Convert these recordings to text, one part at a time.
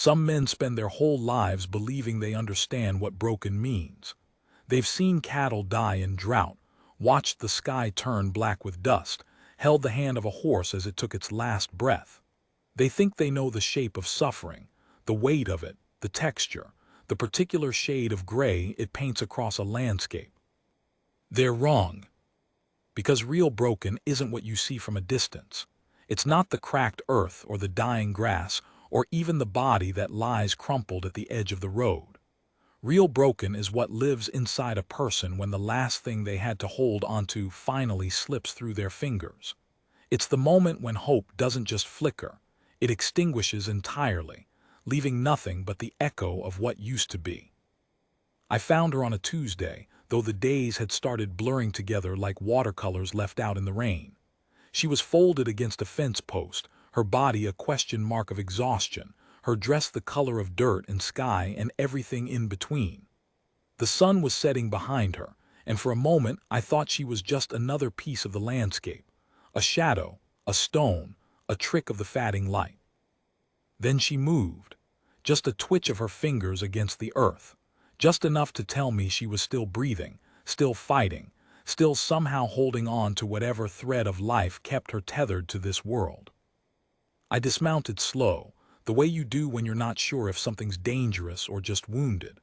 Some men spend their whole lives believing they understand what broken means. They've seen cattle die in drought, watched the sky turn black with dust, held the hand of a horse as it took its last breath. They think they know the shape of suffering, the weight of it, the texture, the particular shade of gray it paints across a landscape. They're wrong. Because real broken isn't what you see from a distance. It's not the cracked earth or the dying grass or even the body that lies crumpled at the edge of the road. Real broken is what lives inside a person when the last thing they had to hold onto finally slips through their fingers. It's the moment when hope doesn't just flicker, it extinguishes entirely, leaving nothing but the echo of what used to be. I found her on a Tuesday, though the days had started blurring together like watercolors left out in the rain. She was folded against a fence post, her body a question mark of exhaustion, her dress the color of dirt and sky and everything in between. The sun was setting behind her, and for a moment I thought she was just another piece of the landscape, a shadow, a stone, a trick of the fading light. Then she moved, just a twitch of her fingers against the earth, just enough to tell me she was still breathing, still fighting, still somehow holding on to whatever thread of life kept her tethered to this world. I dismounted slow, the way you do when you're not sure if something's dangerous or just wounded.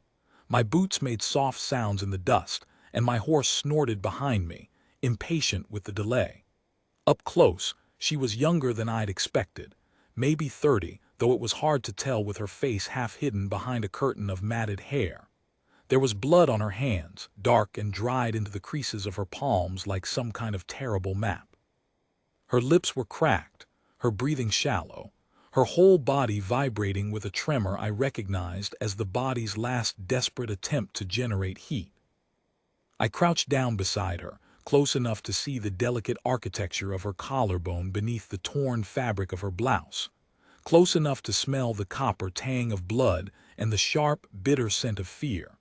My boots made soft sounds in the dust, and my horse snorted behind me, impatient with the delay. Up close, she was younger than I'd expected, maybe 30, though it was hard to tell with her face half hidden behind a curtain of matted hair. There was blood on her hands, dark and dried into the creases of her palms like some kind of terrible map. Her lips were cracked, her breathing shallow, her whole body vibrating with a tremor I recognized as the body's last desperate attempt to generate heat. I crouched down beside her, close enough to see the delicate architecture of her collarbone beneath the torn fabric of her blouse, close enough to smell the copper tang of blood and the sharp, bitter scent of fear.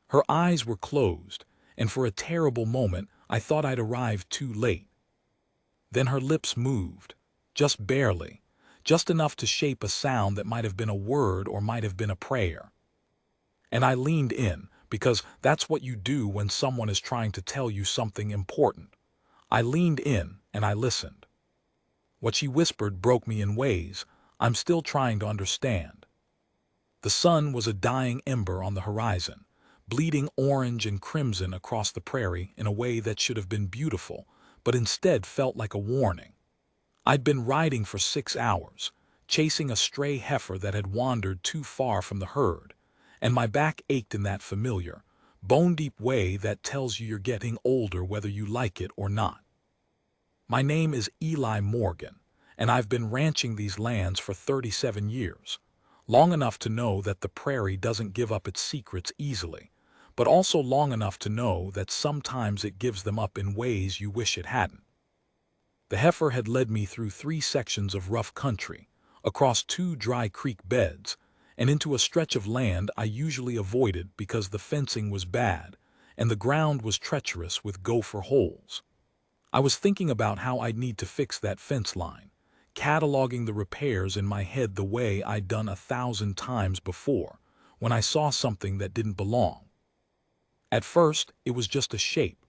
Her eyes were closed, and for a terrible moment I thought I'd arrived too late. Then her lips moved, just barely, just enough to shape a sound that might have been a word or might have been a prayer. And I leaned in, because that's what you do when someone is trying to tell you something important. I leaned in and I listened. What she whispered broke me in ways I'm still trying to understand. The sun was a dying ember on the horizon, bleeding orange and crimson across the prairie in a way that should have been beautiful, but instead felt like a warning. I'd been riding for 6 hours, chasing a stray heifer that had wandered too far from the herd, and my back ached in that familiar, bone-deep way that tells you you're getting older whether you like it or not. My name is Eli Morgan, and I've been ranching these lands for 37 years, long enough to know that the prairie doesn't give up its secrets easily, but also long enough to know that sometimes it gives them up in ways you wish it hadn't. The heifer had led me through 3 sections of rough country, across 2 dry creek beds, and into a stretch of land I usually avoided because the fencing was bad and the ground was treacherous with gopher holes. I was thinking about how I'd need to fix that fence line, cataloging the repairs in my head the way I'd done 1,000 times before, when I saw something that didn't belong. At first, it was just a shape,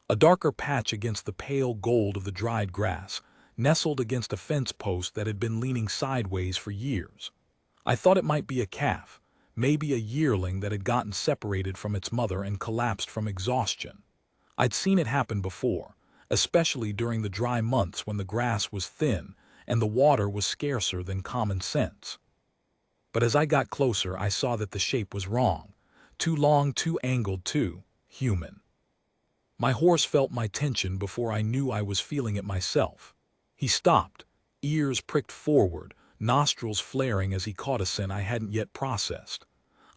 a darker patch against the pale gold of the dried grass, nestled against a fence post that had been leaning sideways for years. I thought it might be a calf, maybe a yearling that had gotten separated from its mother and collapsed from exhaustion. I'd seen it happen before, especially during the dry months when the grass was thin and the water was scarcer than common sense. But as I got closer, I saw that the shape was wrong, too long, too angled, too human. My horse felt my tension before I knew I was feeling it myself. He stopped, ears pricked forward, nostrils flaring as he caught a scent I hadn't yet processed.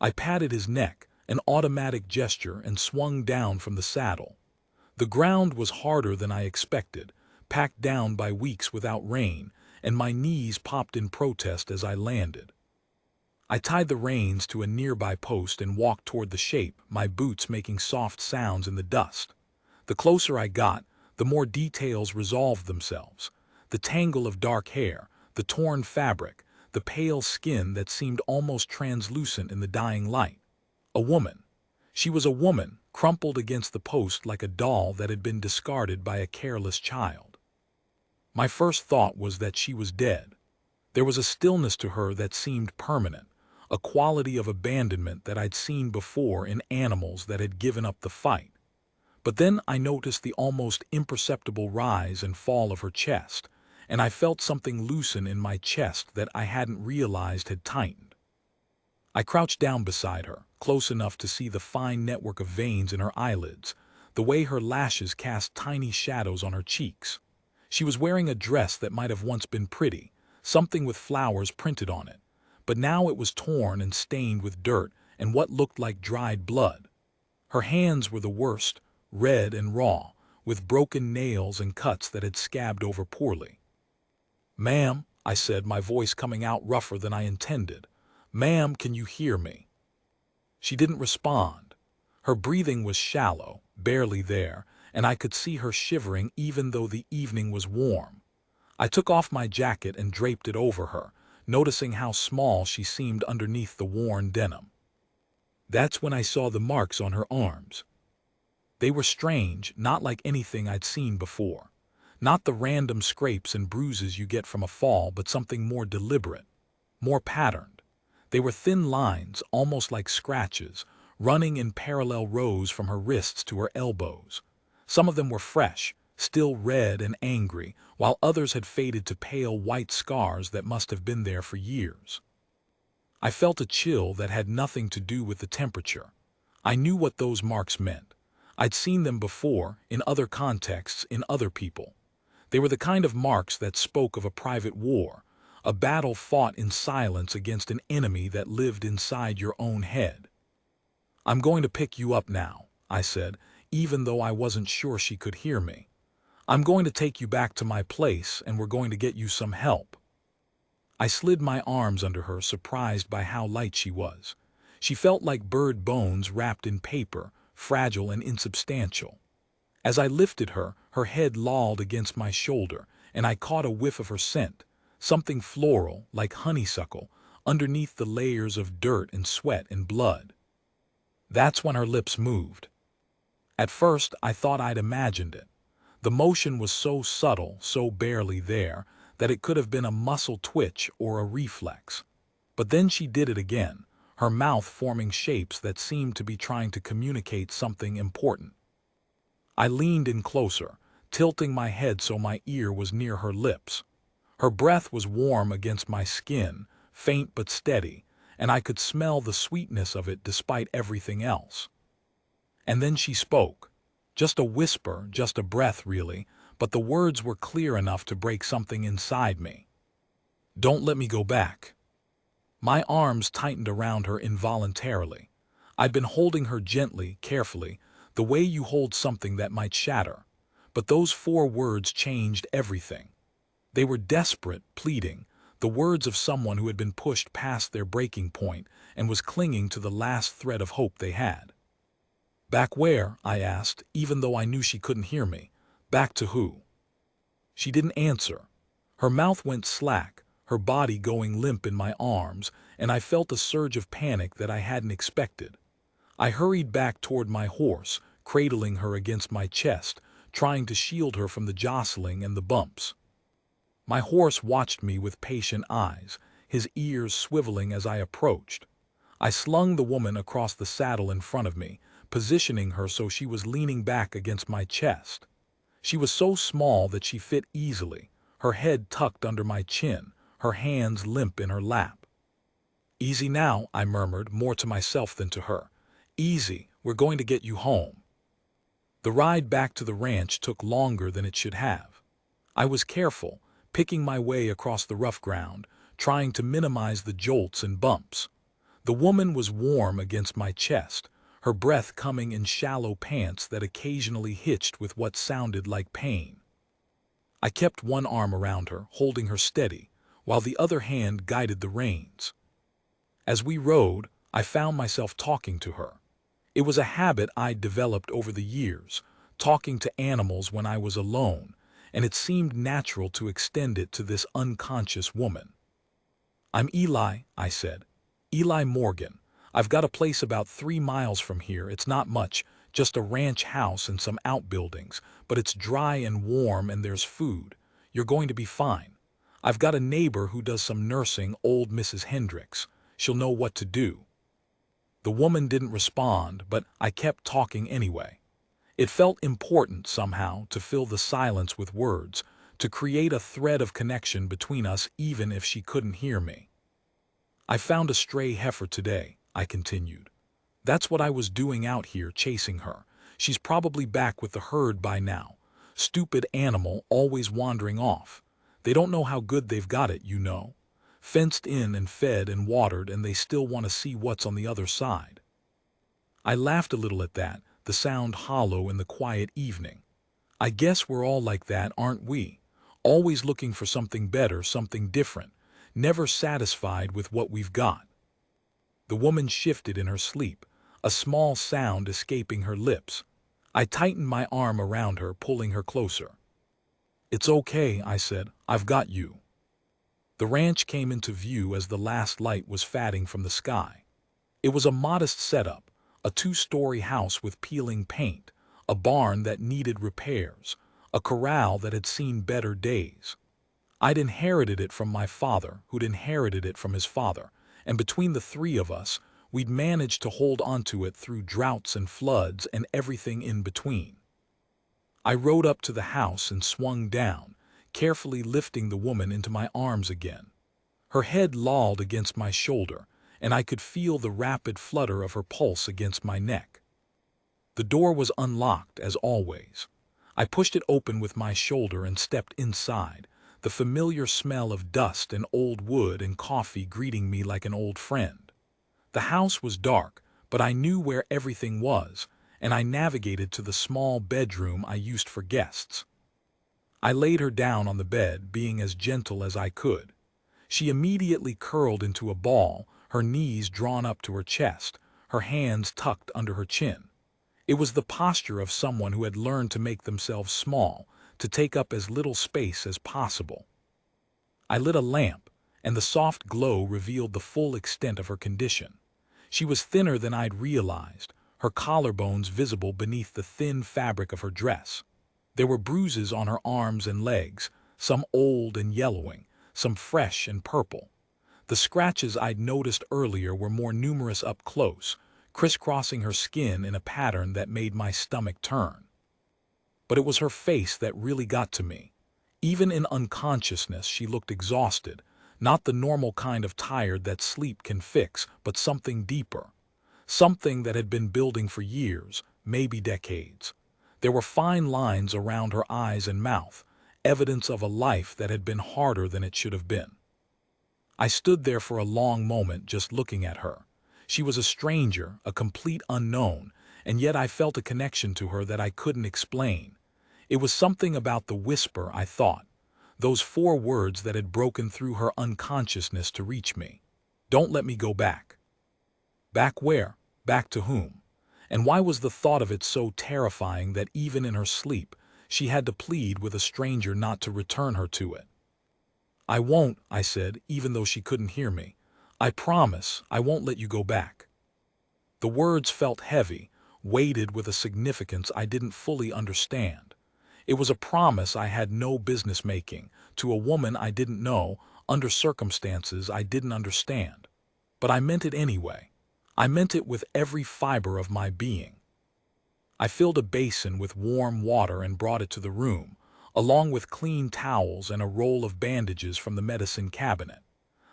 I patted his neck, an automatic gesture, and swung down from the saddle. The ground was harder than I expected, packed down by weeks without rain, and my knees popped in protest as I landed. I tied the reins to a nearby post and walked toward the shape, my boots making soft sounds in the dust. The closer I got, the more details resolved themselves. The tangle of dark hair, the torn fabric, the pale skin that seemed almost translucent in the dying light. A woman. She was a woman, crumpled against the post like a doll that had been discarded by a careless child. My first thought was that she was dead. There was a stillness to her that seemed permanent, a quality of abandonment that I'd seen before in animals that had given up the fight. But then I noticed the almost imperceptible rise and fall of her chest, and I felt something loosen in my chest that I hadn't realized had tightened. I crouched down beside her, close enough to see the fine network of veins in her eyelids, the way her lashes cast tiny shadows on her cheeks. She was wearing a dress that might have once been pretty, something with flowers printed on it, but now it was torn and stained with dirt and what looked like dried blood. Her hands were the worst, red and raw, with broken nails and cuts that had scabbed over poorly. "Ma'am," I said, my voice coming out rougher than I intended. "Ma'am, can you hear me?" She didn't respond. Her breathing was shallow, barely there, and I could see her shivering even though the evening was warm. I took off my jacket and draped it over her, noticing how small she seemed underneath the worn denim. That's when I saw the marks on her arms. They were strange, not like anything I'd seen before. Not the random scrapes and bruises you get from a fall, but something more deliberate, more patterned. They were thin lines, almost like scratches, running in parallel rows from her wrists to her elbows. Some of them were fresh, still red and angry, while others had faded to pale white scars that must have been there for years. I felt a chill that had nothing to do with the temperature. I knew what those marks meant. I'd seen them before, in other contexts, in other people. They were the kind of marks that spoke of a private war, a battle fought in silence against an enemy that lived inside your own head. "I'm going to pick you up now," I said, even though I wasn't sure she could hear me. "I'm going to take you back to my place, and we're going to get you some help." I slid my arms under her, surprised by how light she was. She felt like bird bones wrapped in paper, fragile and insubstantial. As I lifted her, her head lolled against my shoulder, and I caught a whiff of her scent, something floral, like honeysuckle, underneath the layers of dirt and sweat and blood. That's when her lips moved. At first, I thought I'd imagined it. The motion was so subtle, so barely there, that it could have been a muscle twitch or a reflex. But then she did it again, her mouth forming shapes that seemed to be trying to communicate something important. I leaned in closer, tilting my head so my ear was near her lips. Her breath was warm against my skin, faint but steady, and I could smell the sweetness of it despite everything else. And then she spoke. Just a whisper, just a breath really, but the words were clear enough to break something inside me. "Don't let me go back." My arms tightened around her involuntarily. I'd been holding her gently, carefully, the way you hold something that might shatter. But those 4 words changed everything. They were desperate, pleading, the words of someone who had been pushed past their breaking point and was clinging to the last thread of hope they had. "Back where?" I asked, even though I knew she couldn't hear me. "Back to who?" She didn't answer. Her mouth went slack, her body going limp in my arms, and I felt a surge of panic that I hadn't expected. I hurried back toward my horse, cradling her against my chest, trying to shield her from the jostling and the bumps. My horse watched me with patient eyes, his ears swiveling as I approached. I slung the woman across the saddle in front of me, positioning her so she was leaning back against my chest. She was so small that she fit easily, her head tucked under my chin, her hands limp in her lap. "Easy now," I murmured, more to myself than to her. "Easy, we're going to get you home." The ride back to the ranch took longer than it should have. I was careful, picking my way across the rough ground, trying to minimize the jolts and bumps. The woman was warm against my chest, her breath coming in shallow pants that occasionally hitched with what sounded like pain. I kept one arm around her, holding her steady, while the other hand guided the reins. As we rode, I found myself talking to her. It was a habit I'd developed over the years, talking to animals when I was alone, and it seemed natural to extend it to this unconscious woman. I'm Eli, I said. Eli Morgan. I've got a place about 3 miles from here. It's not much, just a ranch house and some outbuildings, but it's dry and warm and there's food. You're going to be fine. I've got a neighbor who does some nursing, old Mrs. Hendricks. She'll know what to do. The woman didn't respond, but I kept talking anyway. It felt important, somehow, to fill the silence with words, to create a thread of connection between us even if she couldn't hear me. I found a stray heifer today, I continued. That's what I was doing out here, chasing her. She's probably back with the herd by now. Stupid animal, always wandering off. They don't know how good they've got it, you know. Fenced in and fed and watered, and they still want to see what's on the other side. I laughed a little at that, the sound hollow in the quiet evening. I guess we're all like that, aren't we? Always looking for something better, something different, never satisfied with what we've got. The woman shifted in her sleep, a small sound escaping her lips. I tightened my arm around her, pulling her closer. It's okay, I said. I've got you. The ranch came into view as the last light was fading from the sky. It was a modest setup, a 2-story house with peeling paint, a barn that needed repairs, a corral that had seen better days. I'd inherited it from my father, who'd inherited it from his father, and between the three of us, we'd managed to hold onto it through droughts and floods and everything in between. I rode up to the house and swung down, carefully lifting the woman into my arms again. Her head lolled against my shoulder, and I could feel the rapid flutter of her pulse against my neck. The door was unlocked, as always. I pushed it open with my shoulder and stepped inside, the familiar smell of dust and old wood and coffee greeting me like an old friend. The house was dark, but I knew where everything was, and I navigated to the small bedroom I used for guests. I laid her down on the bed, being as gentle as I could. She immediately curled into a ball, her knees drawn up to her chest, her hands tucked under her chin. It was the posture of someone who had learned to make themselves small, to take up as little space as possible. I lit a lamp, and the soft glow revealed the full extent of her condition. She was thinner than I'd realized, her collarbones visible beneath the thin fabric of her dress. There were bruises on her arms and legs, some old and yellowing, some fresh and purple. The scratches I'd noticed earlier were more numerous up close, crisscrossing her skin in a pattern that made my stomach turn. But it was her face that really got to me. Even in unconsciousness, she looked exhausted, not the normal kind of tired that sleep can fix, but something deeper. Something that had been building for years, maybe decades. There were fine lines around her eyes and mouth, evidence of a life that had been harder than it should have been. I stood there for a long moment just looking at her. She was a stranger, a complete unknown, and yet I felt a connection to her that I couldn't explain. It was something about the whisper, I thought, those 4 words that had broken through her unconsciousness to reach me. Don't let me go back. Back where? Back to whom? And why was the thought of it so terrifying that even in her sleep, she had to plead with a stranger not to return her to it? I won't, I said, even though she couldn't hear me. I promise I won't let you go back. The words felt heavy, weighted with a significance I didn't fully understand. It was a promise I had no business making, to a woman I didn't know, under circumstances I didn't understand. But I meant it anyway. I meant it with every fiber of my being. I filled a basin with warm water and brought it to the room, along with clean towels and a roll of bandages from the medicine cabinet.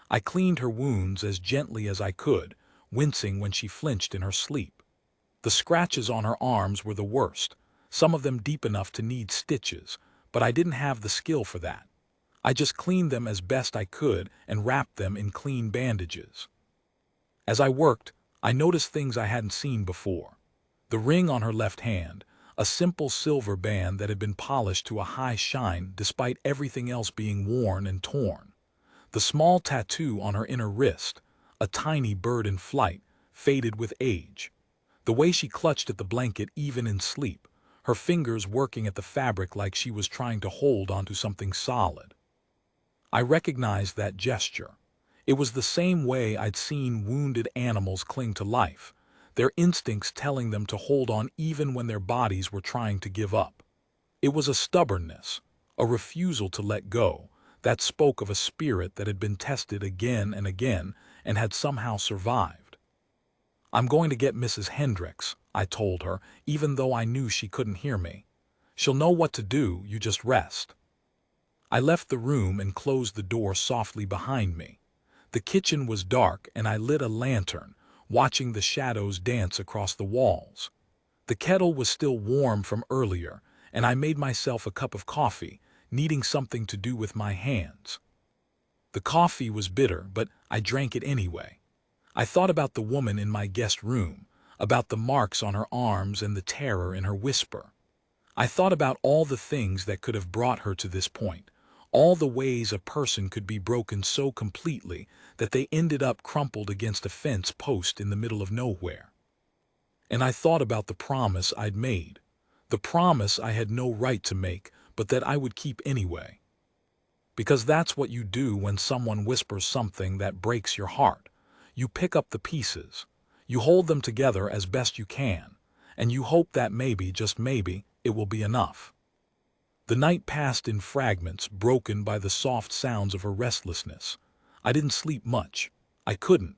I cleaned her wounds as gently as I could, wincing when she flinched in her sleep. The scratches on her arms were the worst, some of them deep enough to need stitches, but I didn't have the skill for that. I just cleaned them as best I could and wrapped them in clean bandages. As I worked, I noticed things I hadn't seen before. The ring on her left hand, a simple silver band that had been polished to a high shine despite everything else being worn and torn. The small tattoo on her inner wrist, a tiny bird in flight, faded with age. The way she clutched at the blanket even in sleep, her fingers working at the fabric like she was trying to hold onto something solid. I recognized that gesture. It was the same way I'd seen wounded animals cling to life, their instincts telling them to hold on even when their bodies were trying to give up. It was a stubbornness, a refusal to let go, that spoke of a spirit that had been tested again and again and had somehow survived. "I'm going to get Mrs. Hendricks," I told her, even though I knew she couldn't hear me. "She'll know what to do, you just rest." I left the room and closed the door softly behind me. The kitchen was dark and I lit a lantern, watching the shadows dance across the walls. The kettle was still warm from earlier, and I made myself a cup of coffee, needing something to do with my hands. The coffee was bitter, but I drank it anyway. I thought about the woman in my guest room, about the marks on her arms and the terror in her whisper. I thought about all the things that could have brought her to this point, all the ways a person could be broken so completely that they ended up crumpled against a fence post in the middle of nowhere. And I thought about the promise I'd made, the promise I had no right to make, but that I would keep anyway. Because that's what you do when someone whispers something that breaks your heart. You pick up the pieces, you hold them together as best you can, and you hope that maybe, just maybe, it will be enough. The night passed in fragments, broken by the soft sounds of her restlessness. I didn't sleep much. I couldn't.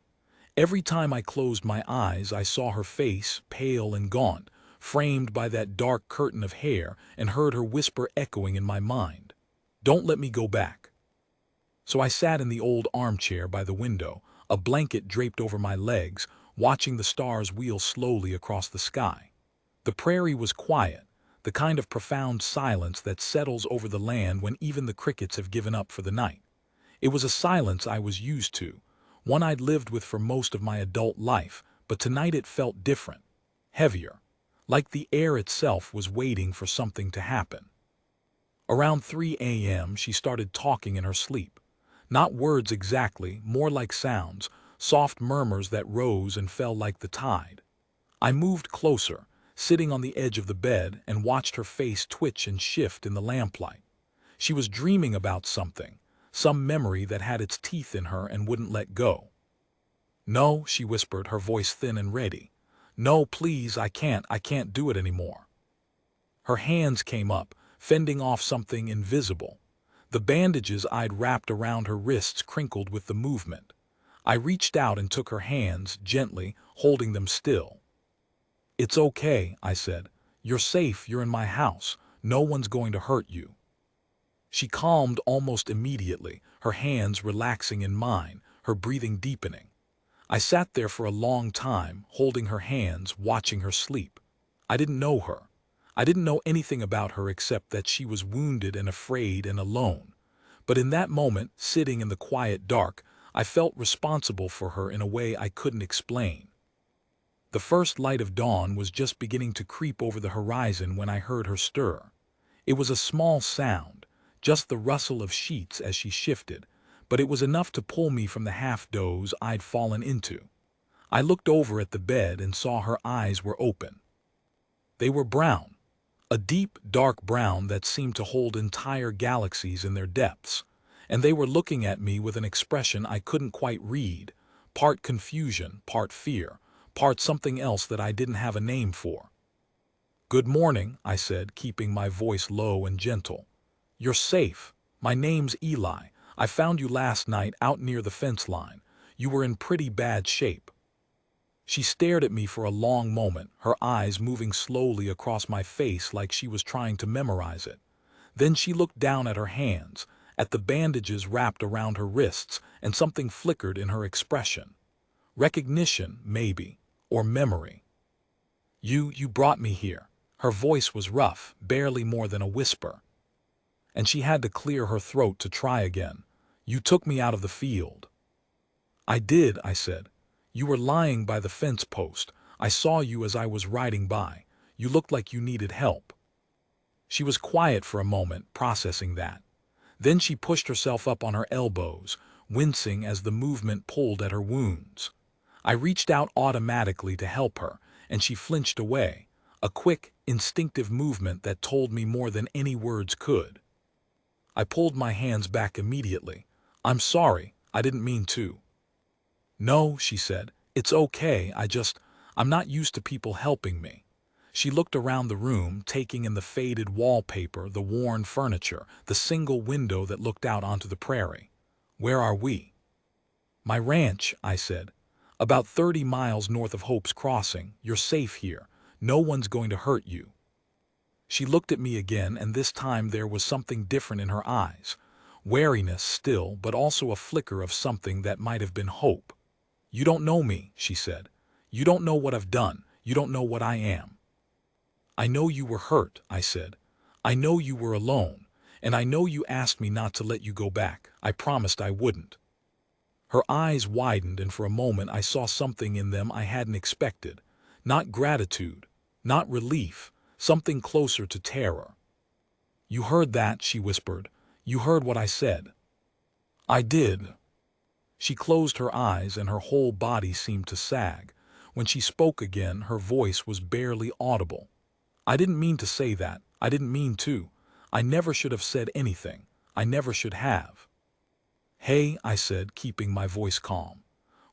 Every time I closed my eyes, I saw her face, pale and gaunt, framed by that dark curtain of hair, and heard her whisper echoing in my mind. "Don't let me go back." So I sat in the old armchair by the window, a blanket draped over my legs, watching the stars wheel slowly across the sky. The prairie was quiet, the kind of profound silence that settles over the land when even the crickets have given up for the night. It was a silence I was used to, one I'd lived with for most of my adult life, but tonight it felt different, heavier, like the air itself was waiting for something to happen. Around 3 a.m. she started talking in her sleep. Not words exactly, more like sounds, soft murmurs that rose and fell like the tide. I moved closer, sitting on the edge of the bed, and watched her face twitch and shift in the lamplight. She was dreaming about something, some memory that had its teeth in her and wouldn't let go. "No," she whispered, her voice thin and ready. "No, please, I can't do it anymore." Her hands came up, fending off something invisible. The bandages I'd wrapped around her wrists crinkled with the movement. I reached out and took her hands, gently, holding them still. "It's okay," I said. "You're safe, you're in my house. No one's going to hurt you." She calmed almost immediately, her hands relaxing in mine, her breathing deepening. I sat there for a long time, holding her hands, watching her sleep. I didn't know her. I didn't know anything about her except that she was wounded and afraid and alone. But in that moment, sitting in the quiet dark, I felt responsible for her in a way I couldn't explain. The first light of dawn was just beginning to creep over the horizon when I heard her stir. It was a small sound, just the rustle of sheets as she shifted, but it was enough to pull me from the half-doze I'd fallen into. I looked over at the bed and saw her eyes were open. They were brown, a deep, dark brown that seemed to hold entire galaxies in their depths, and they were looking at me with an expression I couldn't quite read, part confusion, part fear, part something else that I didn't have a name for. "Good morning," I said, keeping my voice low and gentle. "You're safe. My name's Eli. I found you last night out near the fence line. You were in pretty bad shape." She stared at me for a long moment, her eyes moving slowly across my face like she was trying to memorize it. Then she looked down at her hands, at the bandages wrapped around her wrists, and something flickered in her expression. Recognition, maybe, or memory. You brought me here." Her voice was rough, barely more than a whisper. And she had to clear her throat to try again. "You took me out of the field." "I did," I said. "You were lying by the fence post. I saw you as I was riding by. You looked like you needed help." She was quiet for a moment, processing that. Then she pushed herself up on her elbows, wincing as the movement pulled at her wounds. I reached out automatically to help her, and she flinched away, a quick, instinctive movement that told me more than any words could. I pulled my hands back immediately. "I'm sorry. I didn't mean to." "No," she said. "It's okay. I'm not used to people helping me." She looked around the room, taking in the faded wallpaper, the worn furniture, the single window that looked out onto the prairie. "Where are we?" "My ranch," I said. "About 30 miles north of Hope's Crossing. You're safe here. No one's going to hurt you." She looked at me again, and this time there was something different in her eyes. Wariness still, but also a flicker of something that might have been hope. "You don't know me," she said. "You don't know what I've done. You don't know what I am." "I know you were hurt," I said. "I know you were alone. And I know you asked me not to let you go back. I promised I wouldn't." Her eyes widened, and for a moment I saw something in them I hadn't expected. Not gratitude, not relief, something closer to terror. "You heard that," she whispered. "You heard what I said." "I did." She closed her eyes, and her whole body seemed to sag. When she spoke again, her voice was barely audible. "I didn't mean to say that. I didn't mean to. I never should have said anything. I never should have." "Hey," I said, keeping my voice calm.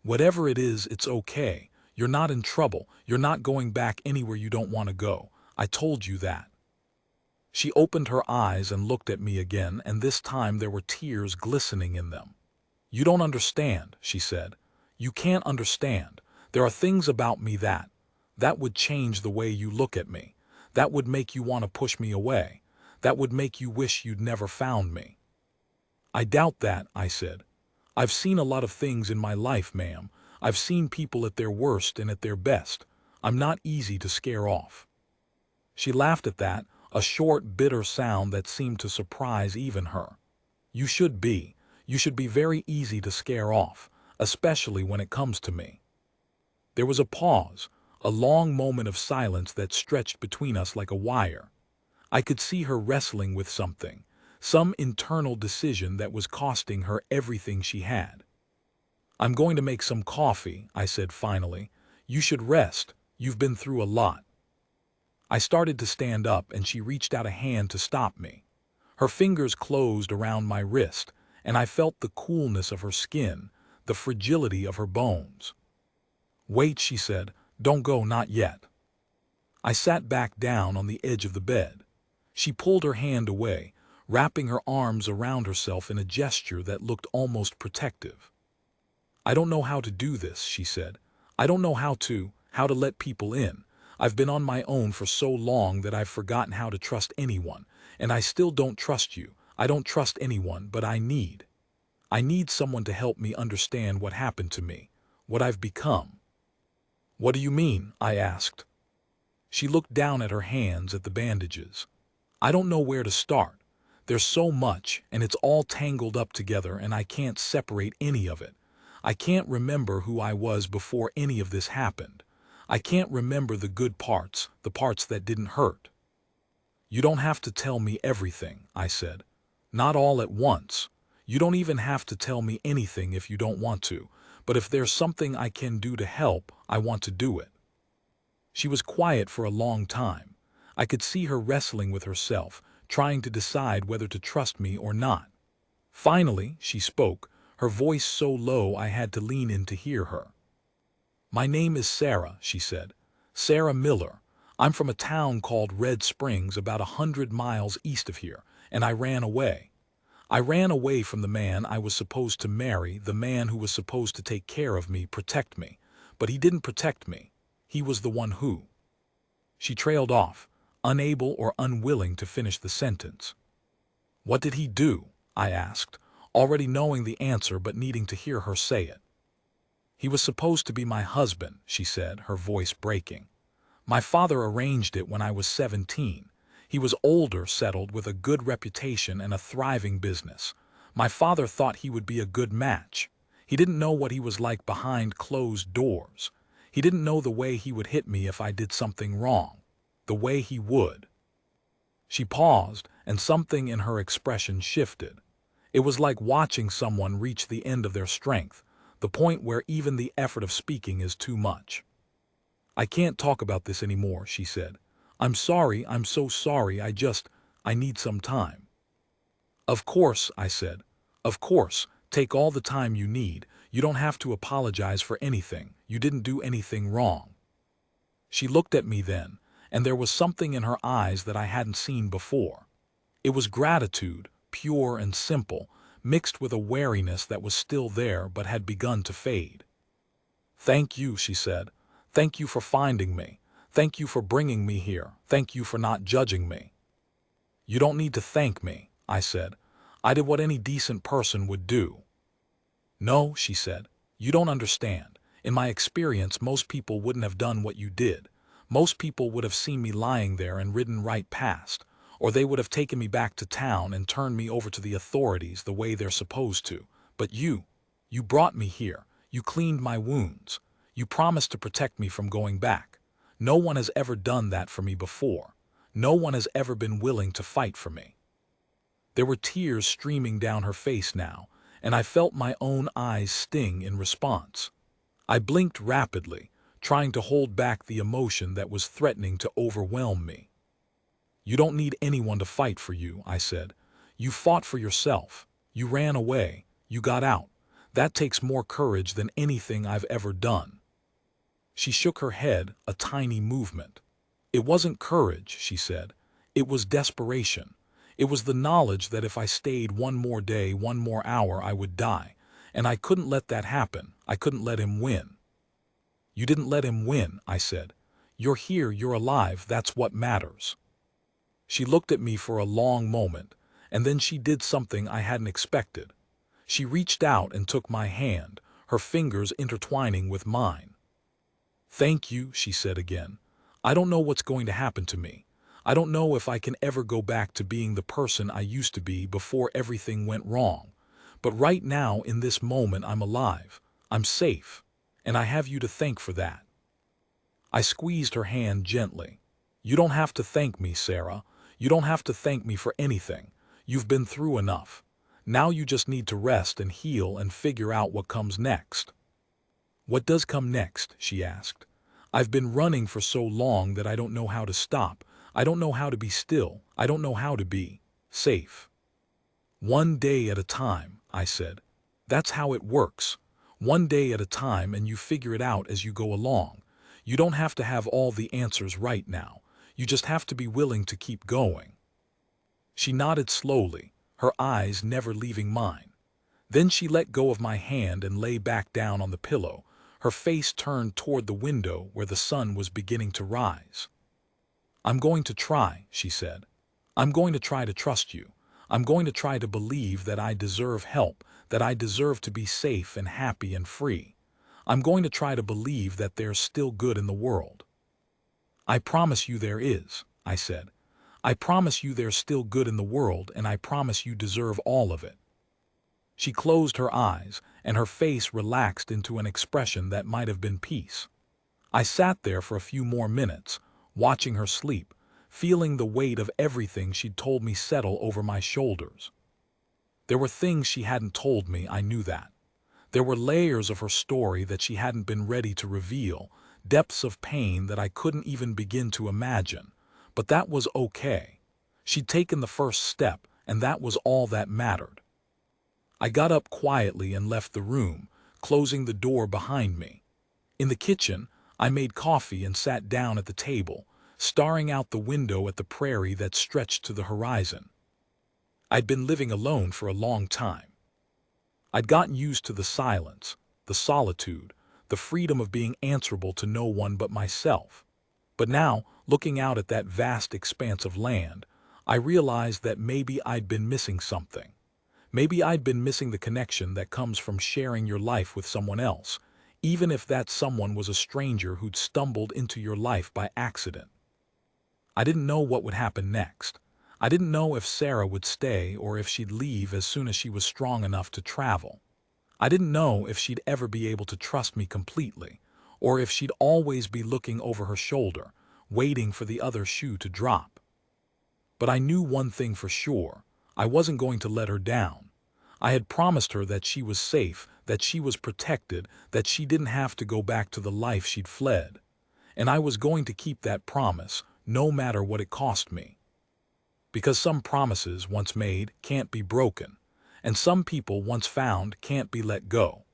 "Whatever it is, it's okay. You're not in trouble. You're not going back anywhere you don't want to go. I told you that." She opened her eyes and looked at me again, and this time there were tears glistening in them. "You don't understand," she said. "You can't understand. There are things about me that would change the way you look at me. That would make you want to push me away. That would make you wish you'd never found me." "I doubt that," I said. "I've seen a lot of things in my life, ma'am. I've seen people at their worst and at their best. I'm not easy to scare off." She laughed at that, a short, bitter sound that seemed to surprise even her. "You should be. You should be very easy to scare off, especially when it comes to me." There was a pause, a long moment of silence that stretched between us like a wire. I could see her wrestling with something, some internal decision that was costing her everything she had. "I'm going to make some coffee," I said finally. "You should rest. You've been through a lot." I started to stand up, and she reached out a hand to stop me. Her fingers closed around my wrist, and I felt the coolness of her skin, the fragility of her bones. "Wait," she said. "Don't go, not yet." I sat back down on the edge of the bed. She pulled her hand away, wrapping her arms around herself in a gesture that looked almost protective. "I don't know how to do this," she said. "I don't know how to let people in. I've been on my own for so long that I've forgotten how to trust anyone, and I still don't trust you. I don't trust anyone, but I need someone to help me understand what happened to me, what I've become." "What do you mean?" I asked. She looked down at her hands, at the bandages. "I don't know where to start. There's so much, and it's all tangled up together, and I can't separate any of it. I can't remember who I was before any of this happened. I can't remember the good parts, the parts that didn't hurt." "You don't have to tell me everything," I said. "Not all at once. You don't even have to tell me anything if you don't want to, but if there's something I can do to help, I want to do it." She was quiet for a long time. I could see her wrestling with herself, trying to decide whether to trust me or not. Finally, she spoke, her voice so low I had to lean in to hear her. "My name is Sarah," she said. "Sarah Miller. I'm from a town called Red Springs, about 100 miles east of here, and I ran away. I ran away from the man I was supposed to marry, the man who was supposed to take care of me, protect me. But he didn't protect me. He was the one who—" She trailed off, unable or unwilling to finish the sentence. "What did he do?" I asked, already knowing the answer but needing to hear her say it. "He was supposed to be my husband," she said, her voice breaking. "My father arranged it when I was 17. He was older, settled, with a good reputation and a thriving business. My father thought he would be a good match. He didn't know what he was like behind closed doors. He didn't know the way he would hit me if I did something wrong. The way he would." She paused, and something in her expression shifted. It was like watching someone reach the end of their strength, the point where even the effort of speaking is too much. "I can't talk about this anymore," she said. "I'm sorry, I'm so sorry, I need some time." "Of course," I said. "Of course, Take all the time you need. You don't have to apologize for anything. You didn't do anything wrong." She looked at me then, and there was something in her eyes that I hadn't seen before. It was gratitude, pure and simple, mixed with a wariness that was still there but had begun to fade. "Thank you," she said. "Thank you for finding me. Thank you for bringing me here. Thank you for not judging me." "You don't need to thank me," I said. "I did what any decent person would do." "No," she said. "You don't understand. In my experience, most people wouldn't have done what you did. Most people would have seen me lying there and ridden right past, or they would have taken me back to town and turned me over to the authorities the way they're supposed to. But you brought me here. You cleaned my wounds. You promised to protect me from going back. No one has ever done that for me before. No one has ever been willing to fight for me." There were tears streaming down her face now, and I felt my own eyes sting in response. I blinked rapidly, trying to hold back the emotion that was threatening to overwhelm me. "You don't need anyone to fight for you," I said. "You fought for yourself. You ran away. You got out. That takes more courage than anything I've ever done." She shook her head, a tiny movement. "It wasn't courage," she said. "It was desperation. It was the knowledge that if I stayed one more day, one more hour, I would die. And I couldn't let that happen. I couldn't let him win." "You didn't let him win," I said. "You're here, you're alive, that's what matters." She looked at me for a long moment, and then she did something I hadn't expected. She reached out and took my hand, her fingers intertwining with mine. "Thank you," she said again. "I don't know what's going to happen to me. I don't know if I can ever go back to being the person I used to be before everything went wrong. But right now, in this moment, I'm alive. I'm safe. And I have you to thank for that." I squeezed her hand gently. "You don't have to thank me, Sarah. You don't have to thank me for anything. You've been through enough. Now you just need to rest and heal and figure out what comes next." "What does come next?" she asked. "I've been running for so long that I don't know how to stop. I don't know how to be still. I don't know how to be safe." "One day at a time," I said. "That's how it works. One day at a time, and you figure it out as you go along. You don't have to have all the answers right now. You just have to be willing to keep going." She nodded slowly, her eyes never leaving mine. Then she let go of my hand and lay back down on the pillow, her face turned toward the window where the sun was beginning to rise. "I'm going to try," she said. "I'm going to try to trust you. I'm going to try to believe that I deserve help, that I deserve to be safe and happy and free. I'm going to try to believe that there's still good in the world." "I promise you there is," I said. "I promise you there's still good in the world, and I promise you deserve all of it." She closed her eyes, and her face relaxed into an expression that might have been peace. I sat there for a few more minutes, watching her sleep, feeling the weight of everything she'd told me settle over my shoulders. There were things she hadn't told me, I knew that. There were layers of her story that she hadn't been ready to reveal, depths of pain that I couldn't even begin to imagine. But that was okay. She'd taken the first step, and that was all that mattered. I got up quietly and left the room, closing the door behind me. In the kitchen, I made coffee and sat down at the table, staring out the window at the prairie that stretched to the horizon. I'd been living alone for a long time. I'd gotten used to the silence, the solitude, the freedom of being answerable to no one but myself. But now, looking out at that vast expanse of land, I realized that maybe I'd been missing something. Maybe I'd been missing the connection that comes from sharing your life with someone else, even if that someone was a stranger who'd stumbled into your life by accident. I didn't know what would happen next. I didn't know if Sarah would stay or if she'd leave as soon as she was strong enough to travel. I didn't know if she'd ever be able to trust me completely, or if she'd always be looking over her shoulder, waiting for the other shoe to drop. But I knew one thing for sure. I wasn't going to let her down. I had promised her that she was safe, that she was protected, that she didn't have to go back to the life she'd fled. And I was going to keep that promise, no matter what it cost me. Because some promises, once made, can't be broken. and some people once found can't be let go.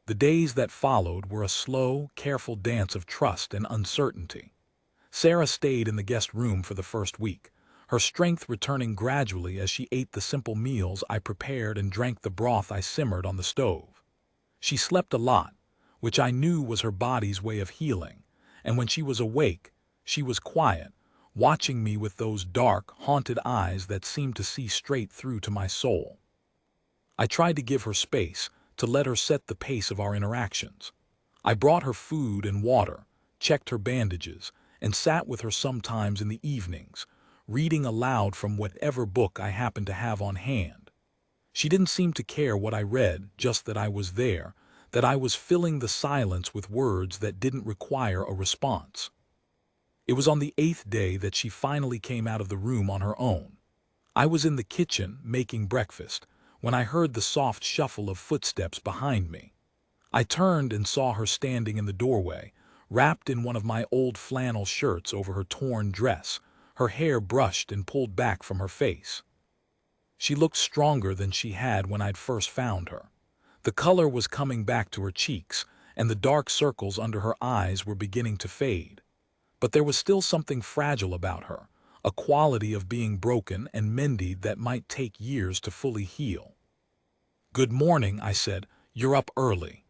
The days that followed were a slow, careful dance of trust and uncertainty. Sarah stayed in the guest room for the first week, her strength returning gradually as she ate the simple meals I prepared and drank the broth I simmered on the stove. She slept a lot, which I knew was her body's way of healing, and when she was awake, she was quiet, watching me with those dark, haunted eyes that seemed to see straight through to my soul. I tried to give her space, to let her set the pace of our interactions. I brought her food and water, checked her bandages, and sat with her sometimes in the evenings, reading aloud from whatever book I happened to have on hand. She didn't seem to care what I read, just that I was there, that I was filling the silence with words that didn't require a response. It was on the 8th day that she finally came out of the room on her own. I was in the kitchen making breakfast when I heard the soft shuffle of footsteps behind me. I turned and saw her standing in the doorway, wrapped in one of my old flannel shirts over her torn dress, her hair brushed and pulled back from her face. She looked stronger than she had when I'd first found her. The color was coming back to her cheeks, and the dark circles under her eyes were beginning to fade. But there was still something fragile about her, a quality of being broken and mended that might take years to fully heal. "Good morning," I said. "You're up early."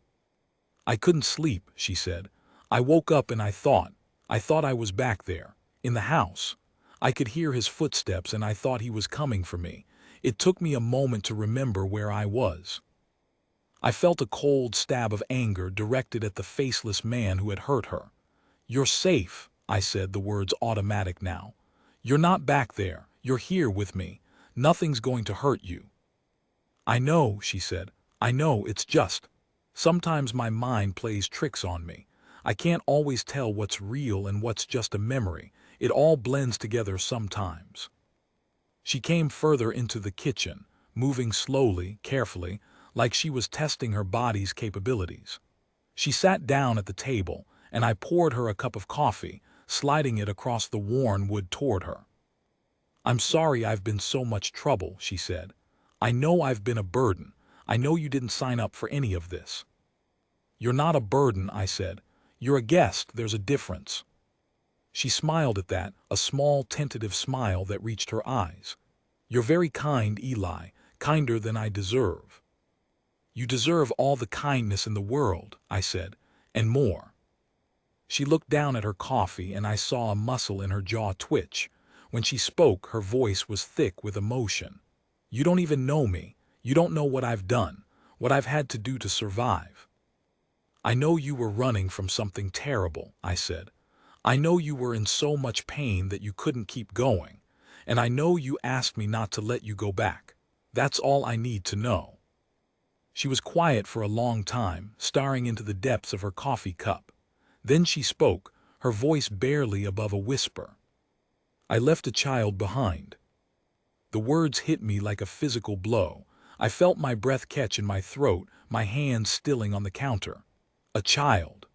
"I couldn't sleep," she said. "I woke up and I thought I was back there, in the house. I could hear his footsteps and I thought he was coming for me. It took me a moment to remember where I was." I felt a cold stab of anger directed at the faceless man who had hurt her. "You're safe," I said, the words automatic now. "You're not back there. You're here with me. Nothing's going to hurt you." "I know," she said. "I know, it's just sometimes my mind plays tricks on me. I can't always tell what's real and what's just a memory. It all blends together sometimes." She came further into the kitchen, moving slowly, carefully, like she was testing her body's capabilities. She sat down at the table, and I poured her a cup of coffee, sliding it across the worn wood toward her. "I'm sorry I've been so much trouble," she said. "I know I've been a burden. I know you didn't sign up for any of this." "You're not a burden," I said. "You're a guest. There's a difference." She smiled at that, a small, tentative smile that reached her eyes. "You're very kind, Eli, kinder than I deserve." "You deserve all the kindness in the world," I said, "and more." She looked down at her coffee and I saw a muscle in her jaw twitch. When she spoke, her voice was thick with emotion. "You don't even know me. You don't know what I've done, what I've had to do to survive." "I know you were running from something terrible," I said. "I know you were in so much pain that you couldn't keep going, and I know you asked me not to let you go back. That's all I need to know." She was quiet for a long time, staring into the depths of her coffee cup. Then she spoke, her voice barely above a whisper. "I left a child behind." The words hit me like a physical blow. I felt my breath catch in my throat, my hands stilling on the counter. "A child."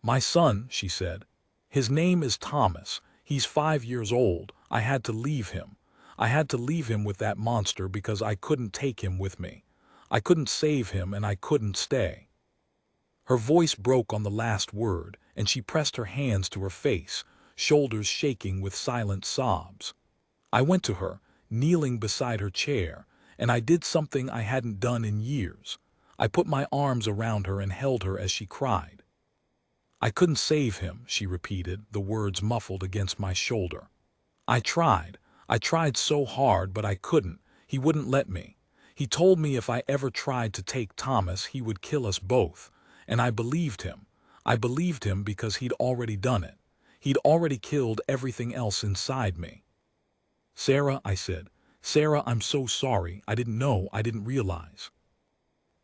"My son," she said. "His name is Thomas. He's 5 years old. I had to leave him. I had to leave him with that monster because I couldn't take him with me. I couldn't save him and I couldn't stay." Her voice broke on the last word, and she pressed her hands to her face, shoulders shaking with silent sobs. I went to her, kneeling beside her chair, and I did something I hadn't done in years. I put my arms around her and held her as she cried. "I couldn't save him," she repeated, the words muffled against my shoulder. I tried so hard, but I couldn't. He wouldn't let me. He told me if I ever tried to take Thomas, he would kill us both. And I believed him. I believed him because he'd already done it. He'd already killed everything else inside me." "Sarah," I said. "Sarah, I'm so sorry. I didn't know. I didn't realize."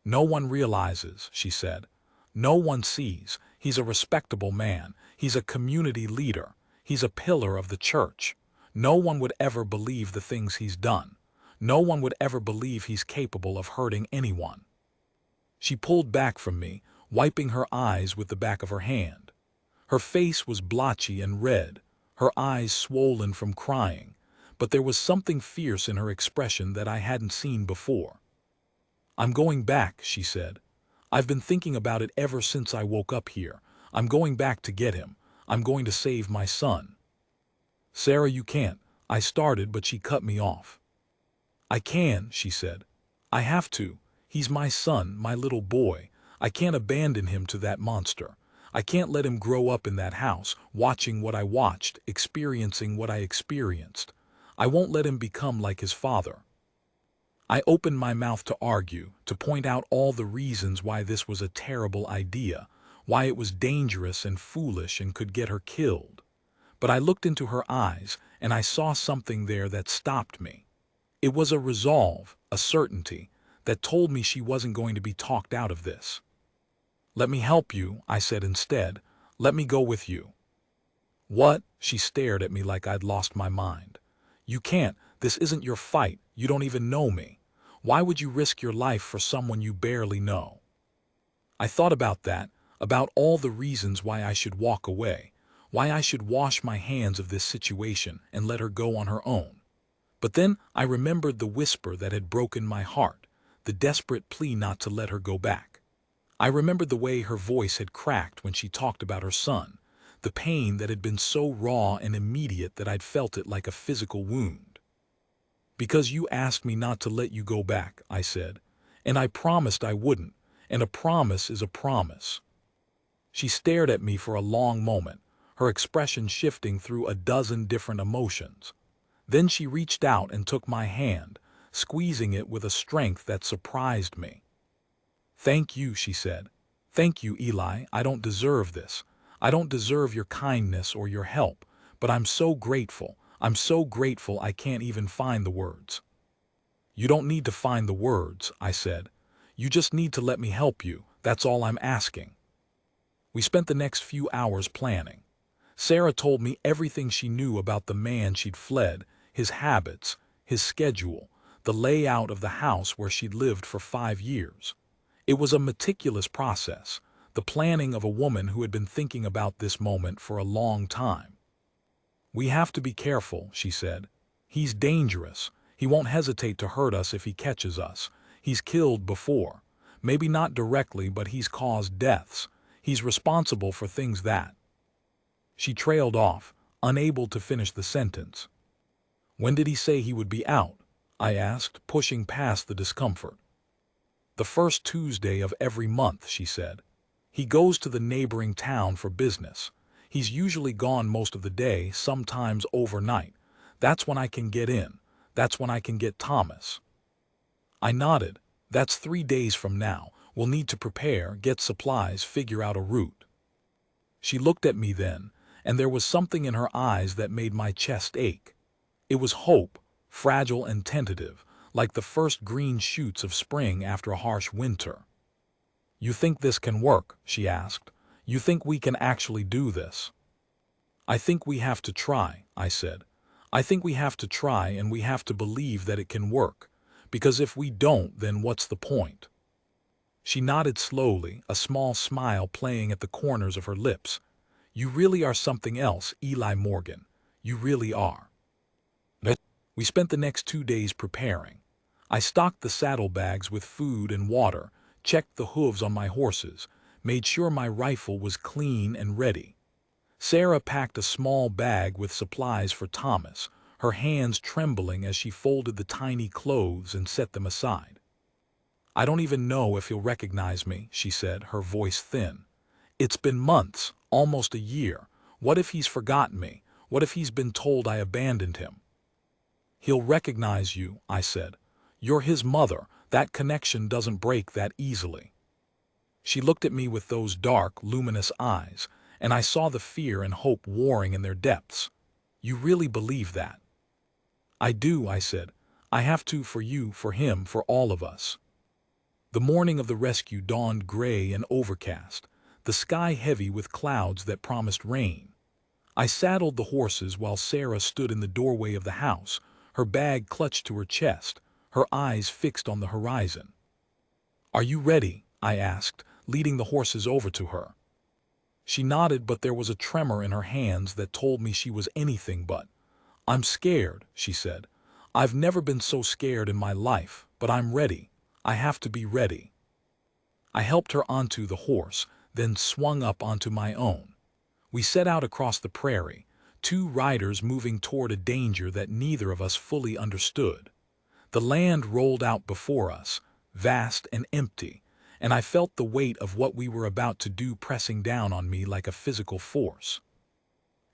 "No one realizes," she said. "No one sees. He's a respectable man. He's a community leader. He's a pillar of the church. No one would ever believe the things he's done. No one would ever believe he's capable of hurting anyone." She pulled back from me, wiping her eyes with the back of her hand. Her face was blotchy and red, her eyes swollen from crying, but there was something fierce in her expression that I hadn't seen before. "I'm going back," she said. "I've been thinking about it ever since I woke up here. I'm going back to get him. I'm going to save my son." "Sarah, you can't," I started, but she cut me off. "I can," she said. "I have to. He's my son, my little boy. I can't abandon him to that monster. I can't let him grow up in that house, watching what I watched, experiencing what I experienced. I won't let him become like his father." I opened my mouth to argue, to point out all the reasons why this was a terrible idea, why it was dangerous and foolish and could get her killed. But I looked into her eyes, and I saw something there that stopped me. It was a resolve, a certainty, that told me she wasn't going to be talked out of this. "Let me help you," I said instead. "Let me go with you." "What?" She stared at me like I'd lost my mind. "You can't. This isn't your fight. You don't even know me. Why would you risk your life for someone you barely know?" I thought about that, about all the reasons why I should walk away, why I should wash my hands of this situation and let her go on her own. But then I remembered the whisper that had broken my heart, the desperate plea not to let her go back. I remembered the way her voice had cracked when she talked about her son, the pain that had been so raw and immediate that I'd felt it like a physical wound. "Because you asked me not to let you go back," I said, "and I promised I wouldn't, and a promise is a promise." She stared at me for a long moment, her expression shifting through a dozen different emotions. Then she reached out and took my hand, squeezing it with a strength that surprised me. "Thank you," she said. "Thank you, Eli. I don't deserve this. I don't deserve your kindness or your help, but I'm so grateful. I'm so grateful I can't even find the words." "You don't need to find the words," I said. "You just need to let me help you. That's all I'm asking." We spent the next few hours planning. Sarah told me everything she knew about the man she'd fled, his habits, his schedule, the layout of the house where she'd lived for 5 years. It was a meticulous process, the planning of a woman who had been thinking about this moment for a long time. "We have to be careful," she said. "He's dangerous. He won't hesitate to hurt us if he catches us. He's killed before. Maybe not directly, but he's caused deaths. He's responsible for things that—" She trailed off, unable to finish the sentence. "When did he say he would be out?" I asked, pushing past the discomfort. "The first Tuesday of every month," she said. "He goes to the neighboring town for business. He's usually gone most of the day, sometimes overnight. That's when I can get in. That's when I can get Thomas." I nodded. "That's 3 days from now. We'll need to prepare, get supplies, figure out a route." She looked at me then, and there was something in her eyes that made my chest ache. It was hope, fragile and tentative, like the first green shoots of spring after a harsh winter. "You think this can work?" she asked. "You think we can actually do this?" "I think we have to try," I said. "I think we have to try, and we have to believe that it can work. Because if we don't, then what's the point?" She nodded slowly, a small smile playing at the corners of her lips. "You really are something else, Eli Morgan. You really are." We spent the next 2 days preparing. I stocked the saddlebags with food and water, checked the hooves on my horses, made sure my rifle was clean and ready. Sarah packed a small bag with supplies for Thomas, her hands trembling as she folded the tiny clothes and set them aside. "I don't even know if he'll recognize me," she said, her voice thin. "It's been months, almost a year. What if he's forgotten me? What if he's been told I abandoned him?" "He'll recognize you," I said. "You're his mother. That connection doesn't break that easily." She looked at me with those dark, luminous eyes, and I saw the fear and hope warring in their depths. "You really believe that?" "I do," I said. "I have to, for you, for him, for all of us." The morning of the rescue dawned gray and overcast, the sky heavy with clouds that promised rain. I saddled the horses while Sarah stood in the doorway of the house, her bag clutched to her chest, her eyes fixed on the horizon. "Are you ready?" I asked, leading the horses over to her. She nodded, but there was a tremor in her hands that told me she was anything but. "I'm scared," she said. "I've never been so scared in my life, but I'm ready. I have to be ready." I helped her onto the horse, then swung up onto my own. We set out across the prairie, two riders moving toward a danger that neither of us fully understood. The land rolled out before us, vast and empty, and I felt the weight of what we were about to do pressing down on me like a physical force.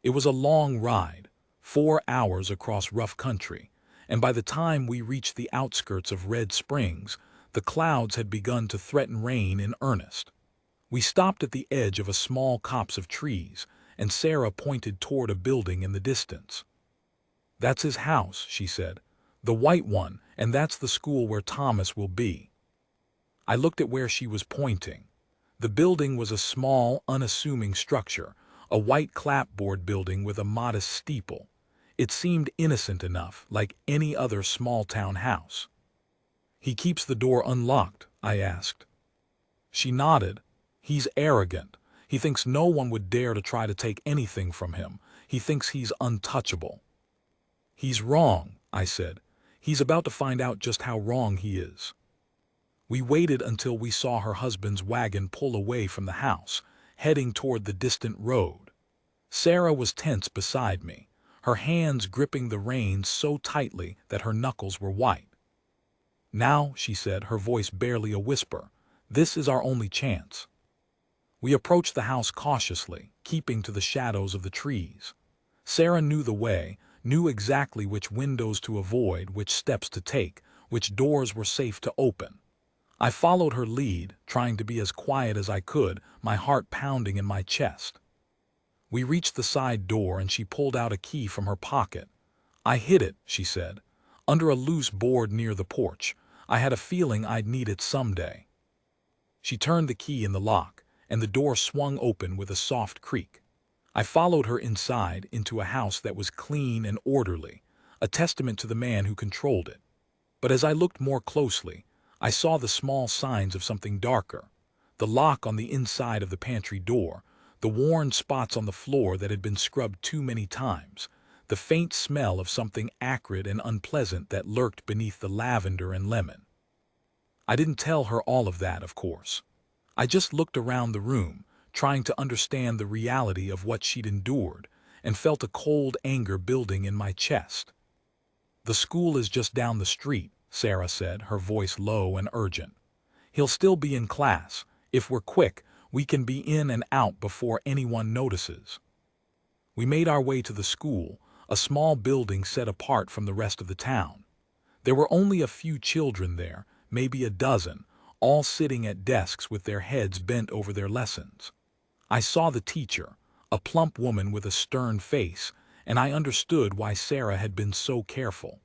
It was a long ride, 4 hours across rough country, and by the time we reached the outskirts of Red Springs, the clouds had begun to threaten rain in earnest. We stopped at the edge of a small copse of trees, and Sarah pointed toward a building in the distance. "That's his house," she said. "The white one, and that's the school where Thomas will be." I looked at where she was pointing. The building was a small, unassuming structure, a white clapboard building with a modest steeple. It seemed innocent enough, like any other small-town house. "He keeps the door unlocked?" I asked. She nodded. "He's arrogant. He thinks no one would dare to try to take anything from him. He thinks he's untouchable." "He's wrong," I said. "He's about to find out just how wrong he is." We waited until we saw her husband's wagon pull away from the house, heading toward the distant road. Sarah was tense beside me, her hands gripping the reins so tightly that her knuckles were white. "Now," she said, her voice barely a whisper, "this is our only chance." We approached the house cautiously, keeping to the shadows of the trees. Sarah knew the way, knew exactly which windows to avoid, which steps to take, which doors were safe to open. I followed her lead, trying to be as quiet as I could, my heart pounding in my chest. We reached the side door and she pulled out a key from her pocket. "I hid it," she said, "under a loose board near the porch. I had a feeling I'd need it someday." She turned the key in the lock, and the door swung open with a soft creak. I followed her inside into a house that was clean and orderly, a testament to the man who controlled it. But as I looked more closely, I saw the small signs of something darker. The lock on the inside of the pantry door, the worn spots on the floor that had been scrubbed too many times, the faint smell of something acrid and unpleasant that lurked beneath the lavender and lemon. I didn't tell her all of that, of course. I just looked around the room, trying to understand the reality of what she'd endured, and felt a cold anger building in my chest. "The school is just down the street," Sarah said, her voice low and urgent. "He'll still be in class. If we're quick, we can be in and out before anyone notices." We made our way to the school, a small building set apart from the rest of the town. There were only a few children there, maybe a dozen, all sitting at desks with their heads bent over their lessons. I saw the teacher, a plump woman with a stern face, and I understood why Sarah had been so careful.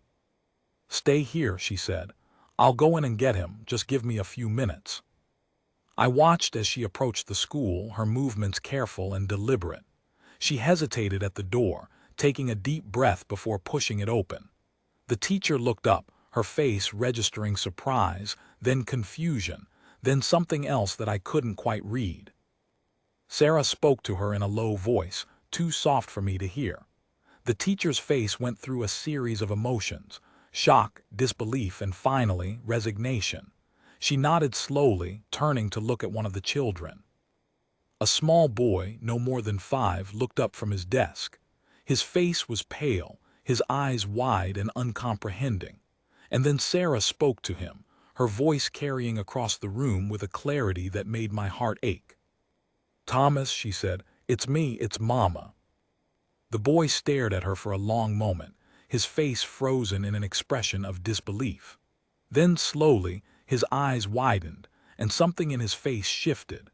"Stay here," she said. "I'll go in and get him, just give me a few minutes." I watched as she approached the school, her movements careful and deliberate. She hesitated at the door, taking a deep breath before pushing it open. The teacher looked up, her face registering surprise, then confusion, then something else that I couldn't quite read. Sarah spoke to her in a low voice, too soft for me to hear. The teacher's face went through a series of emotions: shock, disbelief, and finally, resignation. She nodded slowly, turning to look at one of the children. A small boy, no more than 5, looked up from his desk. His face was pale, his eyes wide and uncomprehending. And then Sarah spoke to him, her voice carrying across the room with a clarity that made my heart ache. "Thomas," she said, "it's me, it's Mama." The boy stared at her for a long moment, his face frozen in an expression of disbelief. Then slowly, his eyes widened, and something in his face shifted.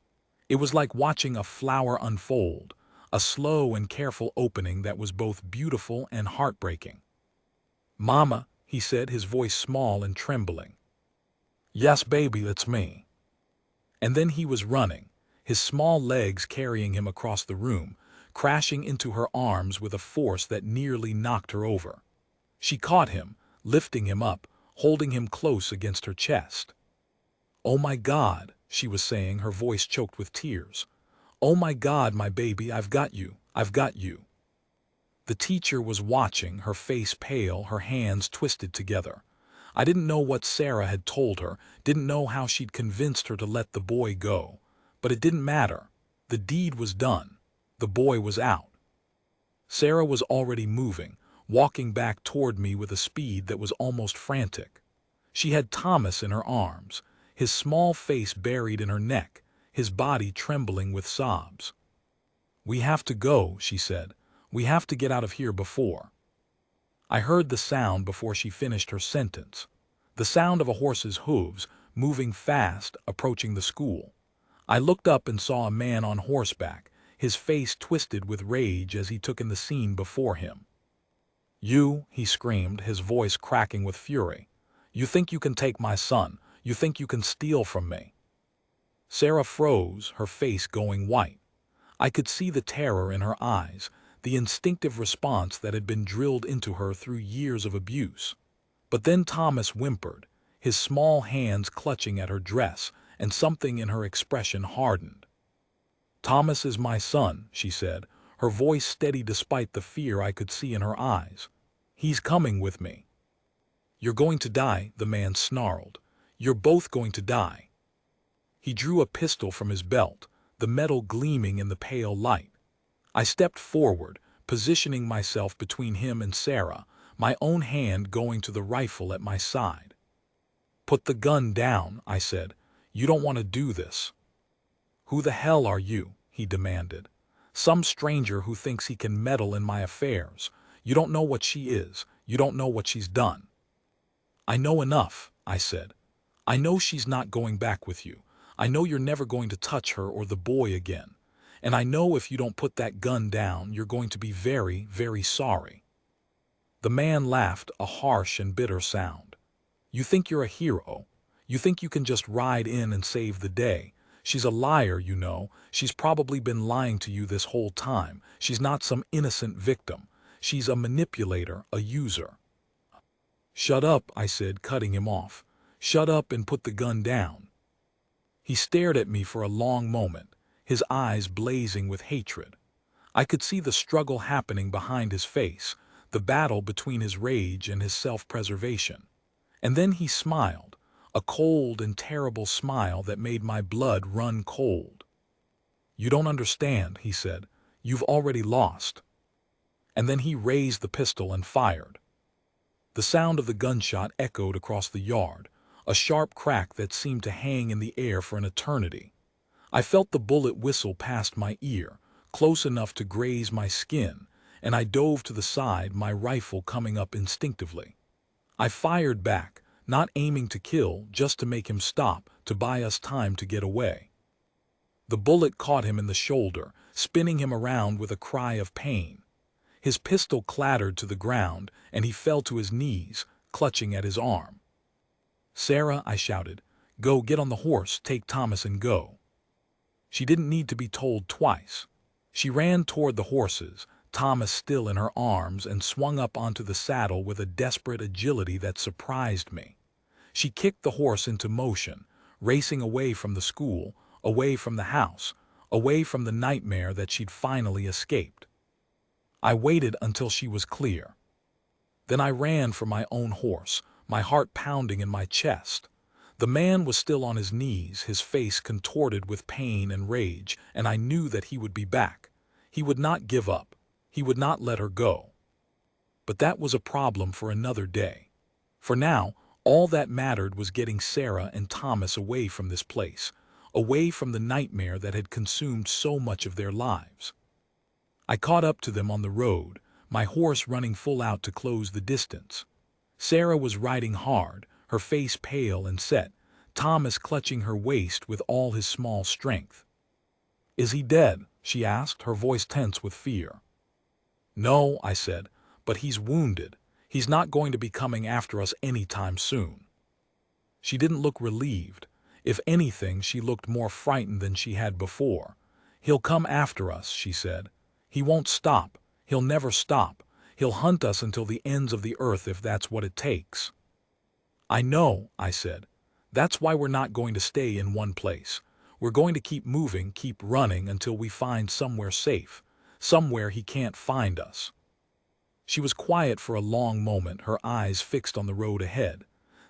It was like watching a flower unfold, a slow and careful opening that was both beautiful and heartbreaking. "Mama," he said, his voice small and trembling. "Yes, baby, it's me." And then he was running, his small legs carrying him across the room, crashing into her arms with a force that nearly knocked her over. She caught him, lifting him up, holding him close against her chest. "Oh my God," she was saying, her voice choked with tears. "Oh my God, my baby, I've got you, I've got you." The teacher was watching, her face pale, her hands twisted together. I didn't know what Sarah had told her, didn't know how she'd convinced her to let the boy go. But it didn't matter. The deed was done. The boy was out. Sarah was already moving, walking back toward me with a speed that was almost frantic. She had Thomas in her arms, his small face buried in her neck, his body trembling with sobs. "We have to go," she said. "We have to get out of here before." I heard the sound before she finished her sentence. The sound of a horse's hooves, moving fast, approaching the school. I looked up and saw a man on horseback, his face twisted with rage as he took in the scene before him. "You," he screamed, his voice cracking with fury. "You think you can take my son? You think you can steal from me?" Sarah froze, her face going white. I could see the terror in her eyes, the instinctive response that had been drilled into her through years of abuse. But then Thomas whimpered, his small hands clutching at her dress, and something in her expression hardened. "Thomas is my son," she said, her voice steady despite the fear I could see in her eyes. "He's coming with me." "You're going to die," the man snarled. "You're both going to die." He drew a pistol from his belt, the metal gleaming in the pale light. I stepped forward, positioning myself between him and Sarah, my own hand going to the rifle at my side. "Put the gun down," I said. "You don't want to do this." "Who the hell are you?" he demanded. "Some stranger who thinks he can meddle in my affairs. You don't know what she is. You don't know what she's done." "I know enough," I said. "I know she's not going back with you. I know you're never going to touch her or the boy again. And I know if you don't put that gun down, you're going to be very, very sorry." The man laughed, a harsh and bitter sound. "You think you're a hero. You think you can just ride in and save the day. She's a liar, you know. She's probably been lying to you this whole time. She's not some innocent victim. She's a manipulator, a user." "Shut up," I said, cutting him off. "Shut up and put the gun down." He stared at me for a long moment, his eyes blazing with hatred. I could see the struggle happening behind his face, the battle between his rage and his self-preservation. And then he smiled, a cold and terrible smile that made my blood run cold. "You don't understand," he said. "You've already lost." And then he raised the pistol and fired. The sound of the gunshot echoed across the yard, a sharp crack that seemed to hang in the air for an eternity. I felt the bullet whistle past my ear, close enough to graze my skin, and I dove to the side, my rifle coming up instinctively. I fired back, not aiming to kill, just to make him stop, to buy us time to get away. The bullet caught him in the shoulder, spinning him around with a cry of pain. His pistol clattered to the ground, and he fell to his knees, clutching at his arm. "Sarah," I shouted, "go get on the horse, take Thomas and go." She didn't need to be told twice. She ran toward the horses, Thomas still in her arms, and swung up onto the saddle with a desperate agility that surprised me. She kicked the horse into motion, racing away from the school, away from the house, away from the nightmare that she'd finally escaped. I waited until she was clear. Then I ran for my own horse, my heart pounding in my chest. The man was still on his knees, his face contorted with pain and rage, and I knew that he would be back. He would not give up. He would not let her go. But that was a problem for another day. For now, all that mattered was getting Sarah and Thomas away from this place, away from the nightmare that had consumed so much of their lives. I caught up to them on the road, my horse running full out to close the distance. Sarah was riding hard, her face pale and set, Thomas clutching her waist with all his small strength. "Is he dead?" she asked, her voice tense with fear. "No," I said, "but he's wounded. He's not going to be coming after us anytime soon." She didn't look relieved. If anything, she looked more frightened than she had before. "He'll come after us," she said. "He won't stop. He'll never stop. He'll hunt us until the ends of the earth if that's what it takes." "I know," I said. "That's why we're not going to stay in one place. We're going to keep moving, keep running until we find somewhere safe, somewhere he can't find us." She was quiet for a long moment, her eyes fixed on the road ahead.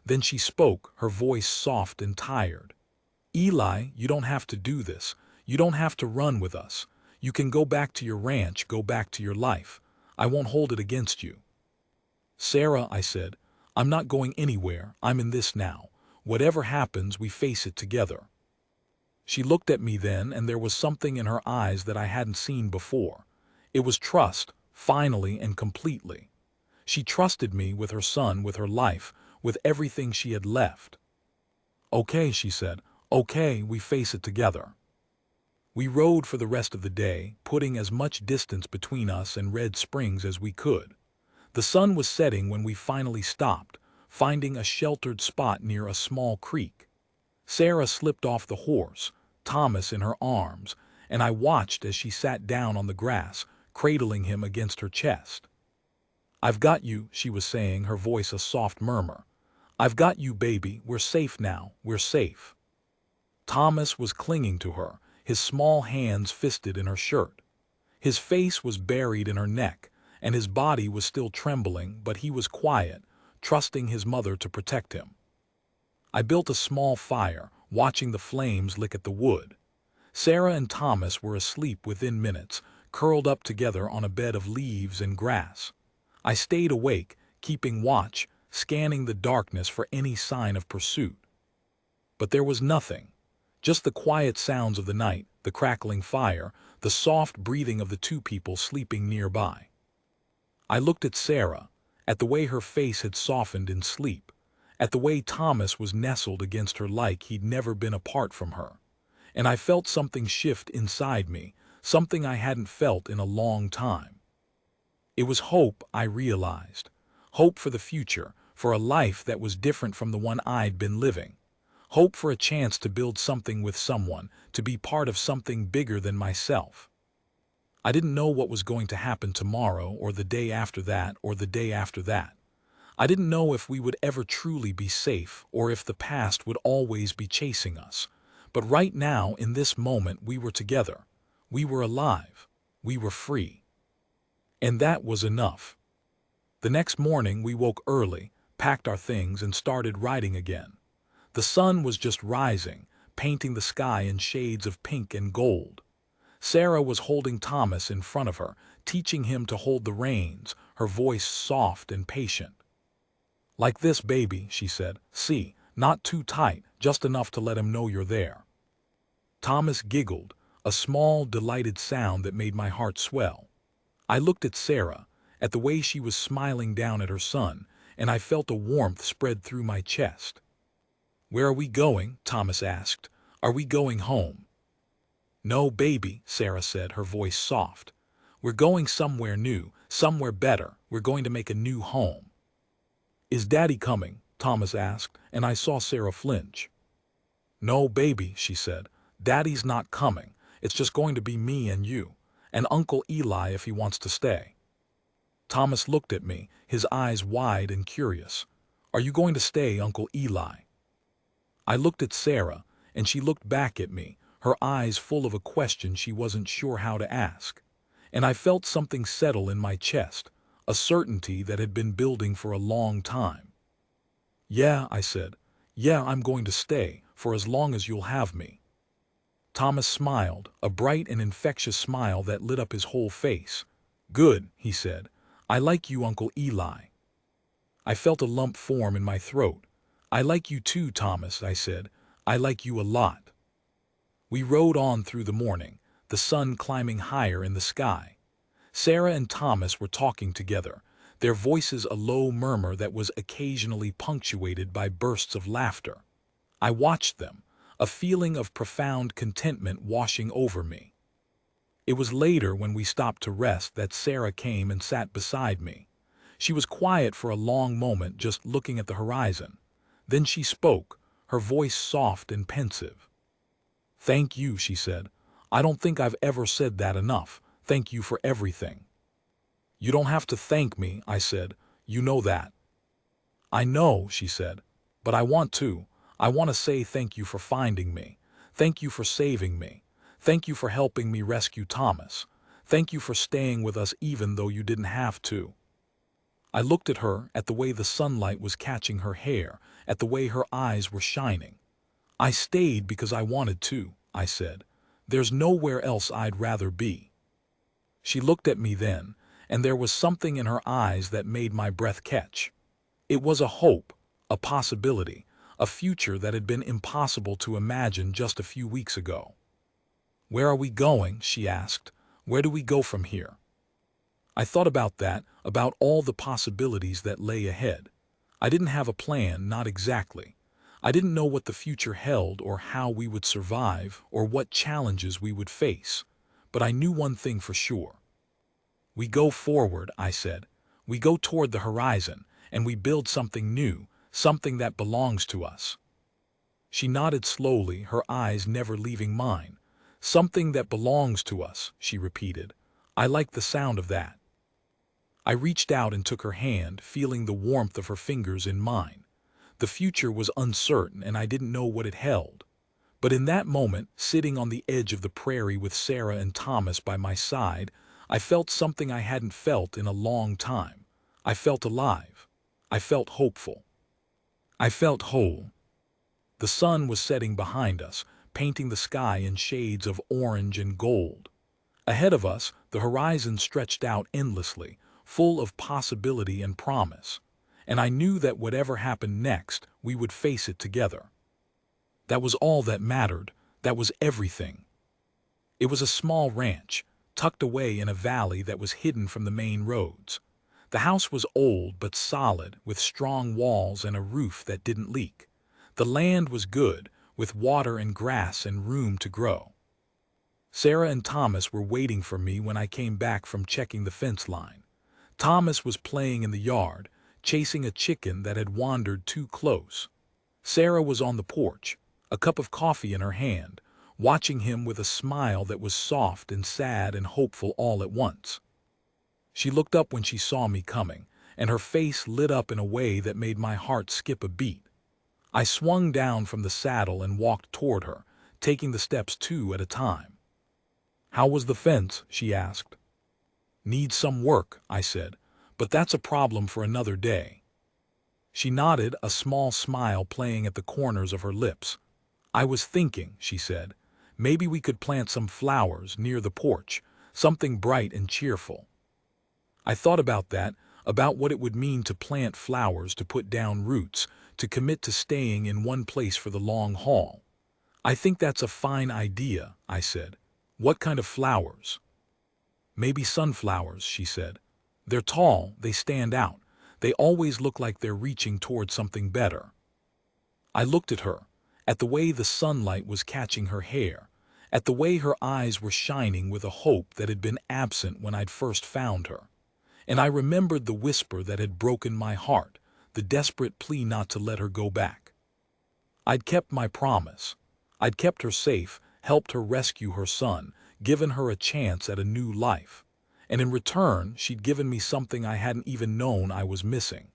Then she spoke, her voice soft and tired. "Eli, you don't have to do this. You don't have to run with us. You can go back to your ranch, go back to your life. I won't hold it against you." "Sarah," I said, "I'm not going anywhere. I'm in this now. Whatever happens, we face it together." She looked at me then, and there was something in her eyes that I hadn't seen before. It was trust, finally and completely. She trusted me with her son, with her life, with everything she had left. "Okay," she said. "Okay, we face it together." We rode for the rest of the day, putting as much distance between us and Red Springs as we could. The sun was setting when we finally stopped, finding a sheltered spot near a small creek. Sarah slipped off the horse, Thomas in her arms, and I watched as she sat down on the grass, cradling him against her chest. "I've got you," she was saying, her voice a soft murmur. "I've got you, baby. We're safe now. We're safe." Thomas was clinging to her, his small hands fisted in her shirt. His face was buried in her neck, and his body was still trembling, but he was quiet, trusting his mother to protect him. I built a small fire, watching the flames lick at the wood. Sarah and Thomas were asleep within minutes, curled up together on a bed of leaves and grass. I stayed awake, keeping watch, scanning the darkness for any sign of pursuit. But there was nothing. Just the quiet sounds of the night, the crackling fire, the soft breathing of the two people sleeping nearby. I looked at Sarah, at the way her face had softened in sleep, at the way Thomas was nestled against her like he'd never been apart from her. And I felt something shift inside me, something I hadn't felt in a long time. It was hope, I realized. Hope for the future, for a life that was different from the one I'd been living. Hope for a chance to build something with someone, to be part of something bigger than myself. I didn't know what was going to happen tomorrow, or the day after that, or the day after that. I didn't know if we would ever truly be safe, or if the past would always be chasing us. But right now, in this moment, we were together. We were alive. We were free. And that was enough. The next morning, we woke early, packed our things, and started riding again. The sun was just rising, painting the sky in shades of pink and gold. Sarah was holding Thomas in front of her, teaching him to hold the reins, her voice soft and patient. "Like this, baby," she said. "See, not too tight, just enough to let him know you're there." Thomas giggled, a small, delighted sound that made my heart swell. I looked at Sarah, at the way she was smiling down at her son, and I felt a warmth spread through my chest. "Where are we going?" Thomas asked. "Are we going home?" "No, baby," Sarah said, her voice soft. "We're going somewhere new, somewhere better. We're going to make a new home." "Is Daddy coming?" Thomas asked, and I saw Sarah flinch. "No, baby," she said. "Daddy's not coming. It's just going to be me and you, and Uncle Eli if he wants to stay." Thomas looked at me, his eyes wide and curious. "Are you going to stay, Uncle Eli?" I looked at Sarah, and she looked back at me, her eyes full of a question she wasn't sure how to ask. And I felt something settle in my chest, a certainty that had been building for a long time. "Yeah," I said. "Yeah, I'm going to stay, for as long as you'll have me." Thomas smiled, a bright and infectious smile that lit up his whole face. "Good," he said. "I like you, Uncle Eli." I felt a lump form in my throat. "I like you too, Thomas," I said. "I like you a lot." We rode on through the morning, the sun climbing higher in the sky. Sarah and Thomas were talking together, their voices a low murmur that was occasionally punctuated by bursts of laughter. I watched them, a feeling of profound contentment washing over me. It was later, when we stopped to rest, that Sarah came and sat beside me. She was quiet for a long moment, just looking at the horizon. Then she spoke, her voice soft and pensive. "Thank you," she said. "I don't think I've ever said that enough. Thank you for everything." "You don't have to thank me," I said. "You know that." "I know," she said. "But I want to. I want to say thank you for finding me. Thank you for saving me. Thank you for helping me rescue Thomas. Thank you for staying with us even though you didn't have to." I looked at her, at the way the sunlight was catching her hair, at the way her eyes were shining. I stayed because I wanted to, I said. There's nowhere else I'd rather be. She looked at me then, and there was something in her eyes that made my breath catch. It was a hope, a possibility, a future that had been impossible to imagine just a few weeks ago. "Where are we going?" she asked. "Where do we go from here?" I thought about that, about all the possibilities that lay ahead. I didn't have a plan, not exactly. I didn't know what the future held or how we would survive or what challenges we would face. But I knew one thing for sure. We go forward, I said. We go toward the horizon, and we build something new, something that belongs to us. She nodded slowly, her eyes never leaving mine. "Something that belongs to us," she repeated. "I like the sound of that." I reached out and took her hand, feeling the warmth of her fingers in mine. The future was uncertain and I didn't know what it held. But in that moment, sitting on the edge of the prairie with Sarah and Thomas by my side, I felt something I hadn't felt in a long time. I felt alive. I felt hopeful. I felt whole. The sun was setting behind us, painting the sky in shades of orange and gold. Ahead of us, the horizon stretched out endlessly, full of possibility and promise. And I knew that whatever happened next, we would face it together. That was all that mattered. That was everything. It was a small ranch, tucked away in a valley that was hidden from the main roads. The house was old but solid, with strong walls and a roof that didn't leak. The land was good, with water and grass and room to grow. Sarah and Thomas were waiting for me when I came back from checking the fence line. Thomas was playing in the yard, chasing a chicken that had wandered too close. Sarah was on the porch, a cup of coffee in her hand, watching him with a smile that was soft and sad and hopeful all at once. She looked up when she saw me coming, and her face lit up in a way that made my heart skip a beat. I swung down from the saddle and walked toward her, taking the steps two at a time. "How was the fence?" she asked. "Needs some work," I said, "but that's a problem for another day." She nodded, a small smile playing at the corners of her lips. "I was thinking," she said, "maybe we could plant some flowers near the porch, something bright and cheerful." I thought about that, about what it would mean to plant flowers, to put down roots, to commit to staying in one place for the long haul. "I think that's a fine idea," I said. "What kind of flowers?" "Maybe sunflowers," she said. "They're tall, they stand out. They always look like they're reaching toward something better." I looked at her, at the way the sunlight was catching her hair, at the way her eyes were shining with a hope that had been absent when I'd first found her. And I remembered the whisper that had broken my heart, the desperate plea not to let her go back. I'd kept my promise. I'd kept her safe, helped her rescue her son, given her a chance at a new life. And in return, she'd given me something I hadn't even known I was missing.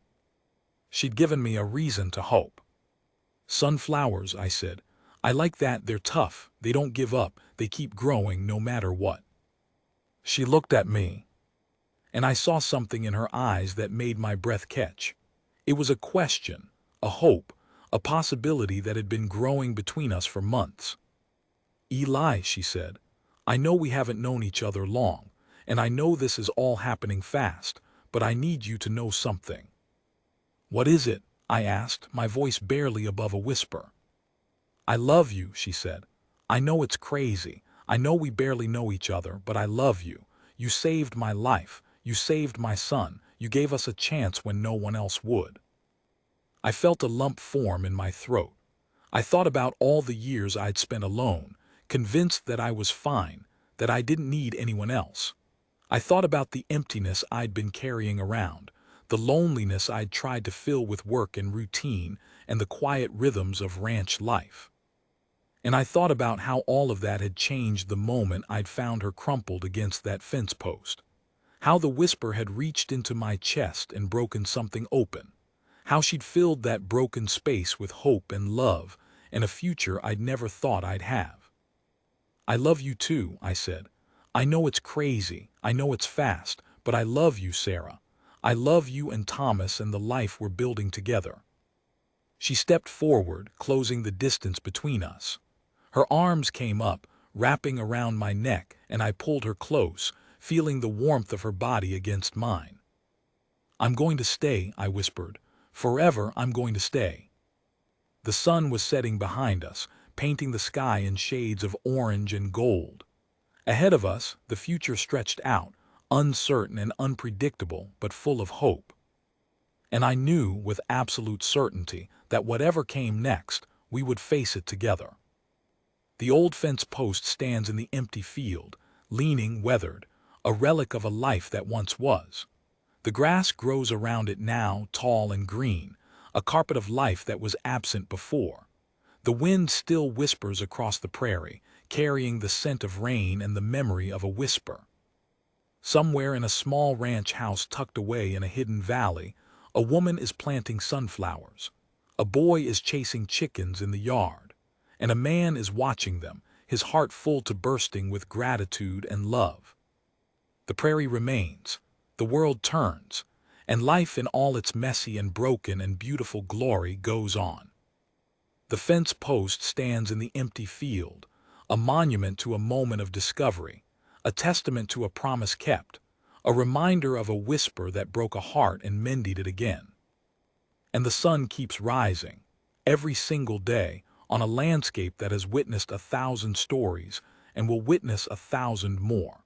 She'd given me a reason to hope. "Sunflowers," I said. "I like that. They're tough. They don't give up. They keep growing no matter what." She looked at me, and I saw something in her eyes that made my breath catch. It was a question, a hope, a possibility that had been growing between us for months. "Eli," she said, "I know we haven't known each other long, and I know this is all happening fast, but I need you to know something." "What is it?" I asked, my voice barely above a whisper. "I love you," she said. "I know it's crazy. I know we barely know each other, but I love you. You saved my life. You saved my son. You gave us a chance when no one else would." I felt a lump form in my throat. I thought about all the years I'd spent alone, convinced that I was fine, that I didn't need anyone else. I thought about the emptiness I'd been carrying around, the loneliness I'd tried to fill with work and routine, and the quiet rhythms of ranch life. And I thought about how all of that had changed the moment I'd found her crumpled against that fence post. How the whisper had reached into my chest and broken something open. How she'd filled that broken space with hope and love and a future I'd never thought I'd have. "I love you too," I said. "I know it's crazy, I know it's fast, but I love you, Sarah. I love you and Thomas and the life we're building together." She stepped forward, closing the distance between us. Her arms came up, wrapping around my neck, and I pulled her close, feeling the warmth of her body against mine. "I'm going to stay," I whispered. "Forever, I'm going to stay." The sun was setting behind us, painting the sky in shades of orange and gold. Ahead of us, the future stretched out, uncertain and unpredictable, but full of hope. And I knew with absolute certainty that whatever came next, we would face it together. The old fence post stands in the empty field, leaning, weathered, a relic of a life that once was. The grass grows around it now, tall and green, a carpet of life that was absent before. The wind still whispers across the prairie, carrying the scent of rain and the memory of a whisper. Somewhere in a small ranch house tucked away in a hidden valley, a woman is planting sunflowers. A boy is chasing chickens in the yard, and a man is watching them, his heart full to bursting with gratitude and love. The prairie remains, the world turns, and life in all its messy and broken and beautiful glory goes on. The fence post stands in the empty field, a monument to a moment of discovery, a testament to a promise kept, a reminder of a whisper that broke a heart and mended it again. And the sun keeps rising, every single day, on a landscape that has witnessed 1,000 stories and will witness 1,000 more.